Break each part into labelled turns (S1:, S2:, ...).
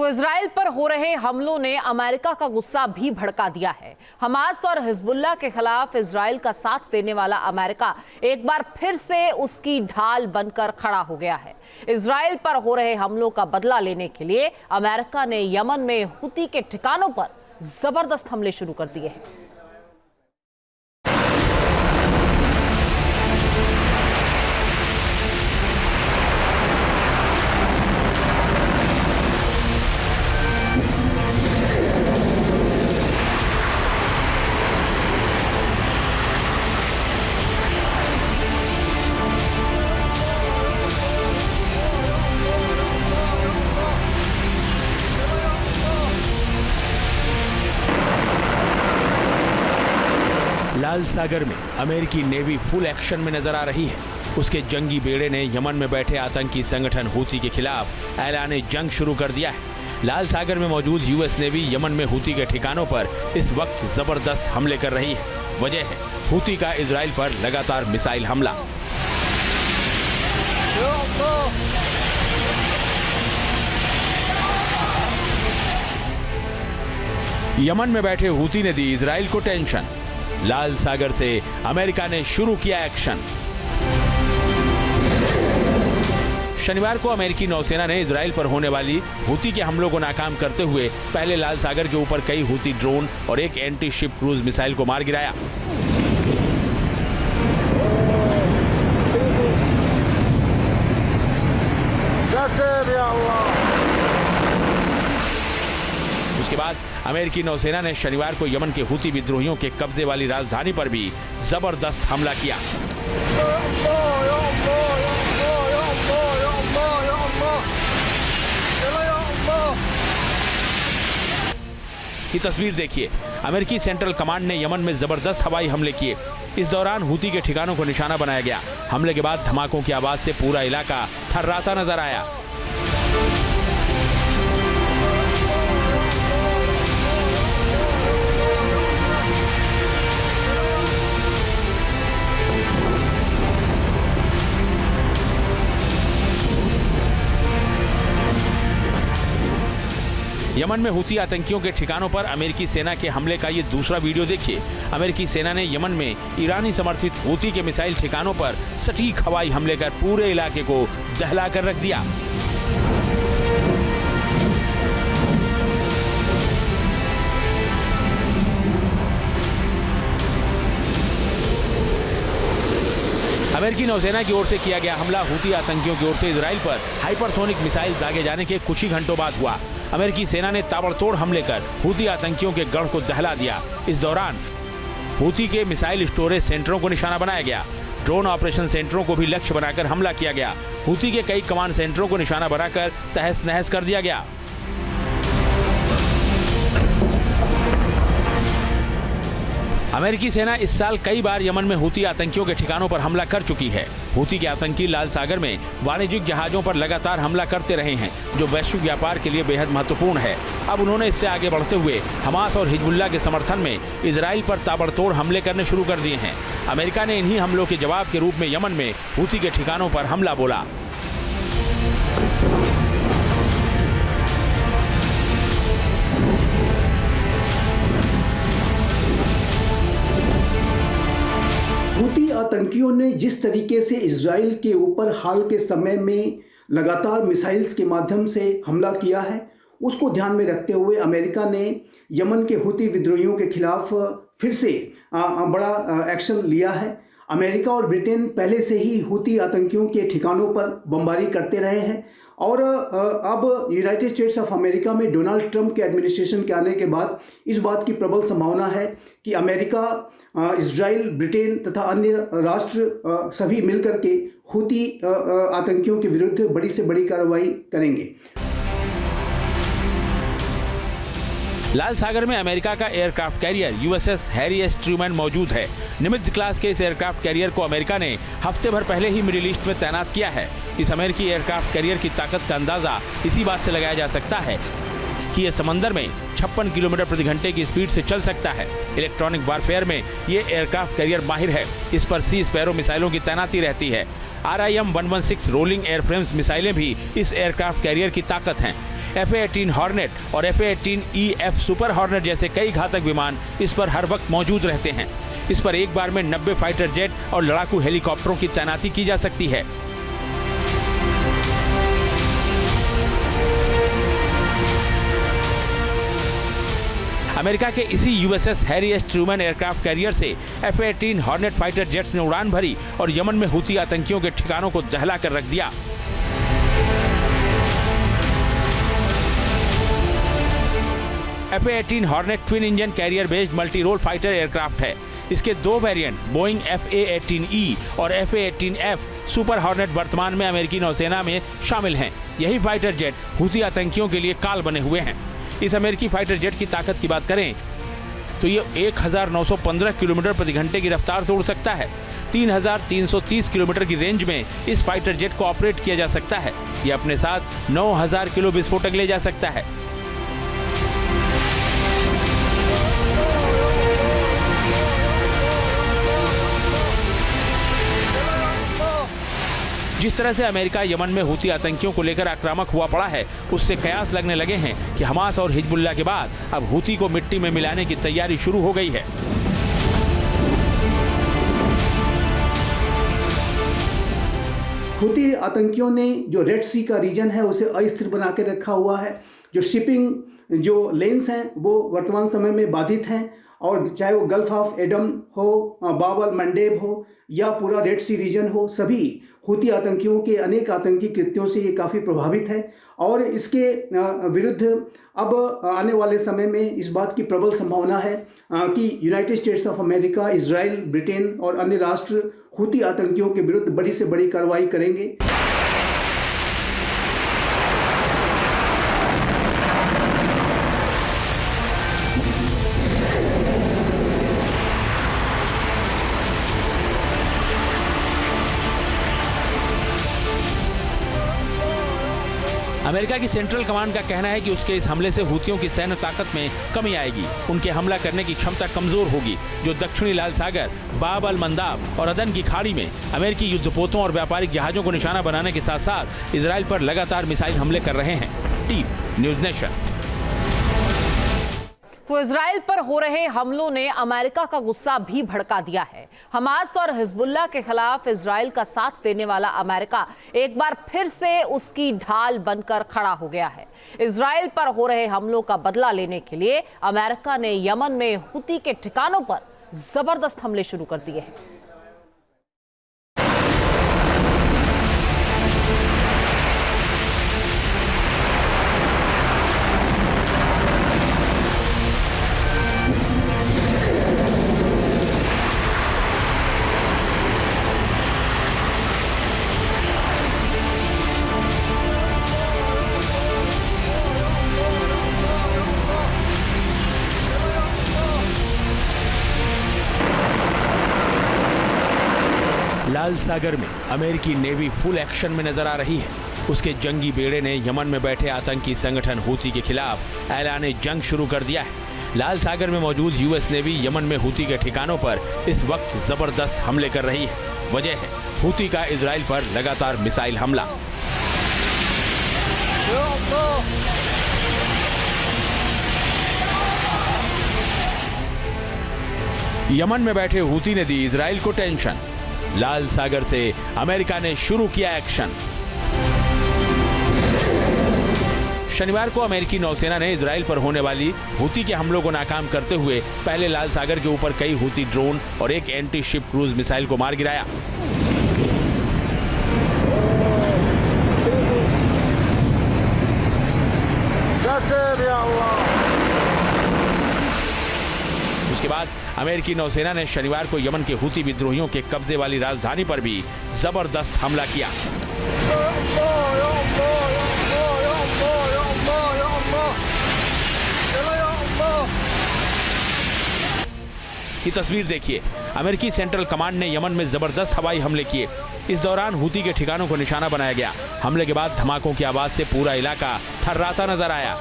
S1: तो इजराइल पर हो रहे हमलों ने अमेरिका का गुस्सा भी भड़का दिया है। हमास और हिजबुल्लाह के खिलाफ इजराइल का साथ देने वाला अमेरिका एक बार फिर से उसकी ढाल बनकर खड़ा हो गया है। इजराइल पर हो रहे हमलों का बदला लेने के लिए अमेरिका ने यमन में हुती के ठिकानों पर जबरदस्त हमले शुरू कर दिए हैं।
S2: लाल सागर में अमेरिकी नेवी फुल एक्शन में नजर आ रही है। उसके जंगी बेड़े ने यमन में बैठे आतंकी संगठन हुती के खिलाफ ऐलान जंग शुरू कर दिया है। लाल सागर में मौजूद यूएस नेवी यमन में हुती के ठिकानों पर इस वक्त जबरदस्त हमले कर रही है। वजह है हुती का इजराइल पर लगातार मिसाइल हमला। यमन में बैठे हुती ने दी इजराइल को टेंशन। लाल सागर से अमेरिका ने शुरू किया एक्शन। शनिवार को अमेरिकी नौसेना ने इजराइल पर होने वाली हुती के हमलों को नाकाम करते हुए पहले लाल सागर के ऊपर कई हुती ड्रोन और एक एंटी शिप क्रूज मिसाइल को मार गिराया। उसके बाद अमेरिकी नौसेना ने शनिवार को यमन के हुती विद्रोहियों के कब्जे वाली राजधानी पर भी जबरदस्त हमला किया। ये तस्वीर देखिए, अमेरिकी सेंट्रल कमांड ने यमन में जबरदस्त हवाई हमले किए। इस दौरान हुती के ठिकानों को निशाना बनाया गया। हमले के बाद धमाकों की आवाज से पूरा इलाका थर्राता नजर आया। यमन में हुती आतंकियों के ठिकानों पर अमेरिकी सेना के हमले का ये दूसरा वीडियो देखिए। अमेरिकी सेना ने यमन में ईरानी समर्थित हुती के मिसाइल ठिकानों पर सटीक हवाई हमले कर पूरे इलाके को दहला कर रख दिया। अमेरिकी नौसेना की ओर से किया गया हमला हुती आतंकियों की ओर से इजराइल पर हाइपरसोनिक मिसाइल दागे जाने के कुछ ही घंटों बाद हुआ। अमेरिकी सेना ने ताबड़तोड़ हमले कर हुती आतंकियों के गढ़ को दहला दिया। इस दौरान हुती के मिसाइल स्टोरेज सेंटरों को निशाना बनाया गया। ड्रोन ऑपरेशन सेंटरों को भी लक्ष्य बनाकर हमला किया गया। हुती के कई कमांड सेंटरों को निशाना बनाकर तहस नहस कर दिया गया। अमेरिकी सेना इस साल कई बार यमन में हुती आतंकियों के ठिकानों पर हमला कर चुकी है। हुती के आतंकी लाल सागर में वाणिज्यिक जहाजों पर लगातार हमला करते रहे हैं, जो वैश्विक व्यापार के लिए बेहद महत्वपूर्ण है। अब उन्होंने इससे आगे बढ़ते हुए हमास और हिजबुल्लाह के समर्थन में इजराइल पर ताबड़तोड़ हमले करने शुरू कर दिए हैं। अमेरिका ने इन्हीं हमलों के जवाब के रूप में यमन में हुती के ठिकानों पर हमला बोला।
S3: हुती आतंकियों ने जिस तरीके से इजराइल के ऊपर हाल के समय में लगातार मिसाइल्स के माध्यम से हमला किया है, उसको ध्यान में रखते हुए अमेरिका ने यमन के हुती विद्रोहियों के खिलाफ फिर से बड़ा एक्शन लिया है। अमेरिका और ब्रिटेन पहले से ही हुती आतंकियों के ठिकानों पर बमबारी करते रहे हैं और अब यूनाइटेड स्टेट्स ऑफ अमेरिका में डोनाल्ड ट्रंप के एडमिनिस्ट्रेशन के आने के बाद इस बात की प्रबल संभावना है कि अमेरिका, इजराइल, ब्रिटेन तथा अन्य राष्ट्र सभी मिलकर के हुती आतंकियों के विरुद्ध बड़ी से बड़ी कार्रवाई करेंगे।
S2: लाल सागर में अमेरिका का aircraft carrier USS Harry S Trueman मौजूद है। निमित्ज क्लास के इस एयरक्राफ्ट कैरियर को अमेरिका ने हफ्ते भर पहले ही मिडिल ईस्ट में तैनात किया है। इस अमेरिकी एयरक्राफ्ट कैरियर की ताकत का अंदाजा इसी बात से लगाया जा सकता है कि यह समंदर में 56 किलोमीटर प्रति घंटे की स्पीड से चल सकता है। इलेक्ट्रॉनिक वारफेयर में ये एयरक्राफ्ट कैरियर माहिर है। इस पर सी स्पैरो मिसाइलों की तैनाती रहती है। RIM-116 रोलिंग एयरफ्रेम्स मिसाइलें भी इस एयरक्राफ्ट कैरियर की ताकत हैं। F-18 हॉर्नेट और F-18EF सुपर हॉर्नेट जैसे कई घातक विमान इस पर हर वक्त मौजूद रहते हैं। इस पर एक बार में 90 फाइटर जेट और लड़ाकू हेलीकॉप्टरों की तैनाती की जा सकती है। अमेरिका के इसी USS Harry S Trueman aircraft carrier से F-18 हॉर्नेट फाइटर जेट्स ने उड़ान भरी और यमन में हुती आतंकियों के ठिकानों को दहला कर रख दिया। F-18 hornet twin engine carrier based multi role fighter aircraft है। इसके दो वेरिएंट बोइंग FA-18E और FA-18F सुपर हॉर्नेट वर्तमान में अमेरिकी नौसेना में शामिल हैं। यही फाइटर जेट हुती आतंकियों के लिए काल बने हुए हैं। इस अमेरिकी फाइटर जेट की ताकत की बात करें तो ये 1915 किलोमीटर प्रति घंटे की रफ्तार से उड़ सकता है। 3330 किलोमीटर की रेंज में इस फाइटर जेट को ऑपरेट किया जा सकता है। ये अपने साथ 9000 किलो विस्फोटक ले जा सकता है। जिस तरह से अमेरिका यमन में हुती आतंकियों को लेकर आक्रामक हुआ पड़ा है, उससे कयास लगने लगे हैं कि हमास और हिजबुल्लाह के बाद अब हुती को मिट्टी में मिलाने की तैयारी शुरू हो गई है।
S3: हुती आतंकियों ने जो रेड सी का रीजन है उसे अस्थिर बना के रखा हुआ है। जो शिपिंग जो लेन्स हैं वो वर्तमान समय में बाधित हैं, और चाहे वो गल्फ ऑफ एडम हो, बाब अल मंडेब हो या पूरा रेड सी रीजन हो, सभी हुती आतंकियों के अनेक आतंकी कृत्यों से ये काफ़ी प्रभावित है। और इसके विरुद्ध अब आने वाले समय में इस बात की प्रबल संभावना है कि United states of America, Israel, Britain और अन्य राष्ट्र हुती आतंकियों के विरुद्ध बड़ी से बड़ी कार्रवाई करेंगे।
S2: अमेरिका की सेंट्रल कमांड का कहना है कि उसके इस हमले से हुतियों की सैन्य ताकत में कमी आएगी। उनके हमला करने की क्षमता कमजोर होगी, जो दक्षिणी लाल सागर, बाब अल मंदाब और अदन की खाड़ी में अमेरिकी युद्धपोतों और व्यापारिक जहाजों को निशाना बनाने के साथ साथ इजराइल पर लगातार मिसाइल हमले कर रहे हैं। Team news nation.
S1: तो इजराइल पर हो रहे हमलों ने अमेरिका का गुस्सा भी भड़का दिया है। हमास और हिजबुल्लाह के खिलाफ इजराइल का साथ देने वाला अमेरिका एक बार फिर से उसकी ढाल बनकर खड़ा हो गया है। इजराइल पर हो रहे हमलों का बदला लेने के लिए अमेरिका ने यमन में हुती के ठिकानों पर जबरदस्त हमले शुरू कर दिए हैं।
S2: लाल सागर में अमेरिकी नेवी फुल एक्शन में नजर आ रही है। उसके जंगी बेड़े ने यमन में बैठे आतंकी संगठन हुती के खिलाफ ऐलान जंग शुरू कर दिया है। लाल सागर में मौजूद यूएस नेवी यमन में हुती के ठिकानों पर इस वक्त जबरदस्त हमले कर रही है। वजह है हुती का इजराइल पर लगातार मिसाइल हमला। यमन में बैठे हुती ने दी इजराइल को टेंशन। लाल सागर से अमेरिका ने शुरू किया एक्शन। शनिवार को अमेरिकी नौसेना ने इजराइल पर होने वाली हुती के हमलों को नाकाम करते हुए पहले लाल सागर के ऊपर कई हुती ड्रोन और एक एंटी शिप क्रूज मिसाइल को मार गिराया। उसके बाद अमेरिकी नौसेना ने शनिवार को यमन के हुती विद्रोहियों के कब्जे वाली राजधानी पर भी जबरदस्त हमला किया। ये तस्वीर देखिए, अमेरिकी सेंट्रल कमांड ने यमन में जबरदस्त हवाई हमले किए। इस दौरान हुती के ठिकानों को निशाना बनाया गया। हमले के बाद धमाकों की आवाज से पूरा इलाका थर्राता नजर आया।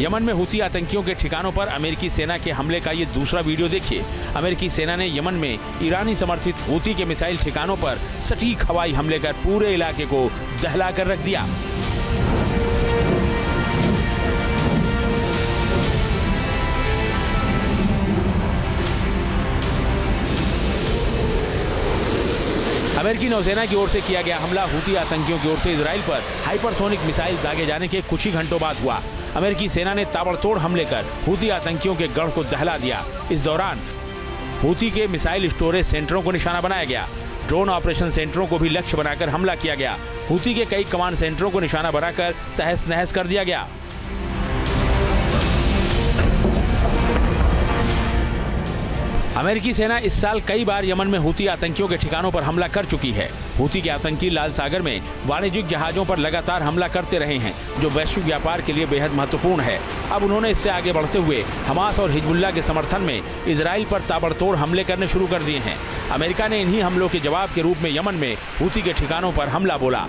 S2: यमन में हुती आतंकियों के ठिकानों पर अमेरिकी सेना के हमले का ये दूसरा वीडियो देखिए। अमेरिकी सेना ने यमन में ईरानी समर्थित हुती के मिसाइल ठिकानों पर सटीक हवाई हमले कर पूरे इलाके को दहला कर रख दिया। अमेरिकी नौसेना की ओर से किया गया हमला हुती आतंकियों की ओर से इजराइल पर हाइपरसोनिक मिसाइल दागे जाने के कुछ ही घंटों बाद हुआ। अमेरिकी सेना ने ताबड़तोड़ हमले कर हुती आतंकियों के गढ़ को दहला दिया। इस दौरान हुती के मिसाइल स्टोरेज सेंटरों को निशाना बनाया गया। ड्रोन ऑपरेशन सेंटरों को भी लक्ष्य बनाकर हमला किया गया। हुती के कई कमांड सेंटरों को निशाना बनाकर तहस नहस कर दिया गया। अमेरिकी सेना इस साल कई बार यमन में हुती आतंकियों के ठिकानों पर हमला कर चुकी है। हुती के आतंकी लाल सागर में वाणिज्यिक जहाजों पर लगातार हमला करते रहे हैं, जो वैश्विक व्यापार के लिए बेहद महत्वपूर्ण है। अब उन्होंने इससे आगे बढ़ते हुए हमास और हिजबुल्लाह के समर्थन में इजराइल पर ताबड़तोड़ हमले करने शुरू कर दिए हैं। अमेरिका ने इन्हीं हमलों के जवाब के रूप में यमन में हुती के ठिकानों पर हमला बोला।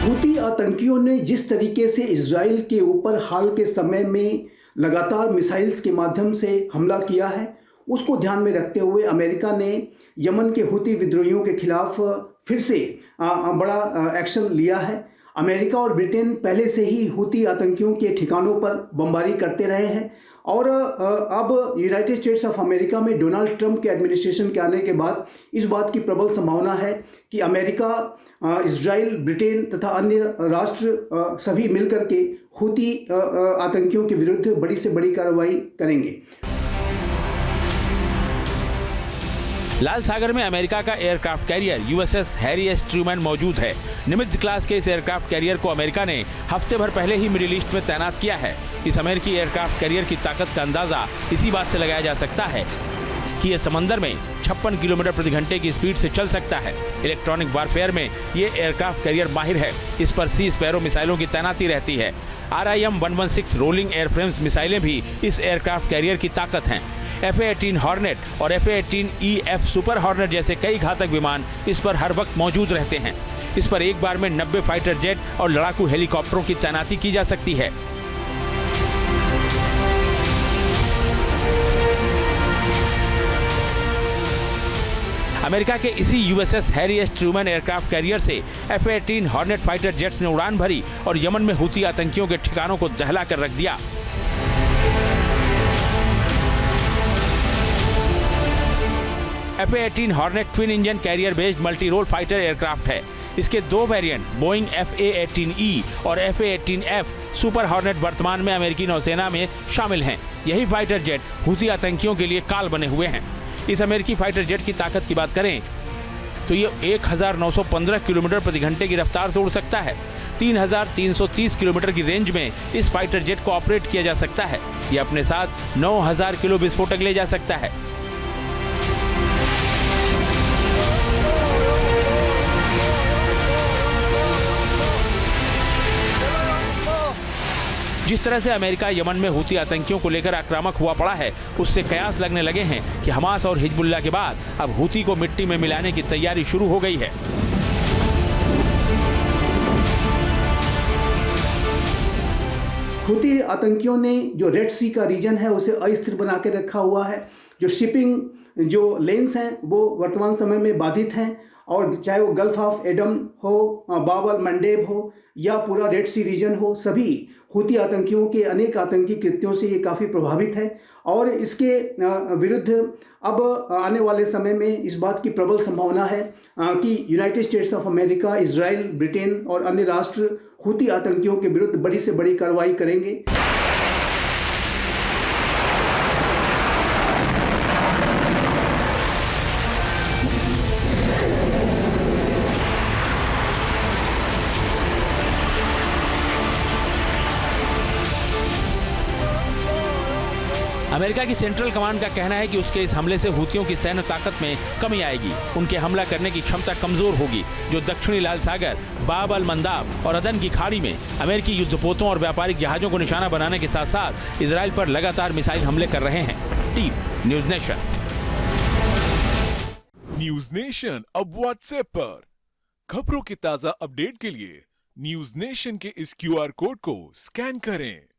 S3: हुती आतंकियों ने जिस तरीके से इजराइल के ऊपर हाल के समय में लगातार मिसाइल्स के माध्यम से हमला किया है, उसको ध्यान में रखते हुए अमेरिका ने यमन के हुती विद्रोहियों के खिलाफ फिर से बड़ा एक्शन लिया है। अमेरिका और ब्रिटेन पहले से ही हुती आतंकियों के ठिकानों पर बमबारी करते रहे हैं और अब यूनाइटेड स्टेट्स ऑफ अमेरिका में डोनाल्ड ट्रंप के एडमिनिस्ट्रेशन के आने के बाद इस बात की प्रबल संभावना है कि अमेरिका, इजराइल, ब्रिटेन तथा अन्य राष्ट्र सभी मिलकर के हुती आतंकियों के विरुद्ध बड़ी से बड़ी कार्रवाई करेंगे।
S2: लाल सागर में अमेरिका का aircraft carrier USS Harry S Trueman मौजूद है। निमित्ज क्लास के इस एयरक्राफ्ट कैरियर को अमेरिका ने हफ्ते भर पहले ही मिडिल ईस्ट में तैनात किया है। इस अमेरिकी एयरक्राफ्ट कैरियर की ताकत का अंदाजा इसी बात से लगाया जा सकता है कि यह समंदर में 56 किलोमीटर प्रति घंटे की स्पीड से चल सकता है। इलेक्ट्रॉनिक वारफेयर में ये एयरक्राफ्ट कैरियर माहिर है। इस पर सी स्पैरो मिसाइलों की तैनाती रहती है। RIM-116 रोलिंग एयरफ्रेम्स मिसाइलें भी इस एयरक्राफ्ट कैरियर की ताकत हैं। F-18 हॉर्नेट और F-18EF सुपर हॉर्नेट जैसे कई घातक विमान इस पर हर वक्त मौजूद रहते हैं। इस पर एक बार में 90 फाइटर जेट और लड़ाकू हेलीकॉप्टरों की तैनाती की जा सकती है। अमेरिका के इसी USS Harry S Trueman aircraft carrier से F-18 हॉर्नेट फाइटर जेट्स ने उड़ान भरी और यमन में हुती आतंकियों के ठिकानों को दहला कर रख दिया। F-18 hornet twin engine carrier based multi role fighter aircraft है। इसके दो वेरिएंट बोइंग FA-18E और FA-18F सुपर हॉर्नेट वर्तमान में अमेरिकी नौसेना में शामिल हैं। यही फाइटर जेट हुती आतंकियों के लिए काल बने हुए हैं। इस अमेरिकी फाइटर जेट की ताकत की बात करें तो ये 1915 किलोमीटर प्रति घंटे की रफ्तार से उड़ सकता है। 3330 किलोमीटर की रेंज में इस फाइटर जेट को ऑपरेट किया जा सकता है। ये अपने साथ 9000 किलो विस्फोटक ले जा सकता है। जिस तरह से अमेरिका यमन में हुती आतंकियों को लेकर आक्रामक हुआ पड़ा है, उससे कयास लगने लगे हैं कि हमास और हिजबुल्लाह के बाद अब हुती को मिट्टी में मिलाने की तैयारी शुरू हो गई है।
S3: हुती आतंकियों ने जो रेड सी का रीजन है उसे अस्थिर बना के रखा हुआ है। जो शिपिंग जो लेन्स हैं वो वर्तमान समय में बाधित हैं और चाहे वो गल्फ ऑफ एडम हो, बाब अल मंडेब हो या पूरा रेड सी रीजन हो, सभी हुती आतंकियों के अनेक आतंकी कृत्यों से ये काफ़ी प्रभावित है और इसके विरुद्ध अब आने वाले समय में इस बात की प्रबल संभावना है कि United states of America, Israel, Britain और अन्य राष्ट्र हुती आतंकियों के विरुद्ध बड़ी से बड़ी कार्रवाई करेंगे।
S2: अमेरिका की सेंट्रल कमांड का कहना है कि उसके इस हमले से हुतियों की सैन्य ताकत में कमी आएगी। उनके हमला करने की क्षमता कमजोर होगी, जो दक्षिणी लाल सागर, बाब अल मंदाब और अदन की खाड़ी में अमेरिकी युद्धपोतों और व्यापारिक जहाजों को निशाना बनाने के साथ साथ इजराइल पर लगातार मिसाइल हमले कर रहे हैं। Team news nation.
S4: News nation अब व्हाट्सएप पर। खबरों के ताजा अपडेट के लिए न्यूज नेशन के इस क्यूआर कोड को स्कैन करें।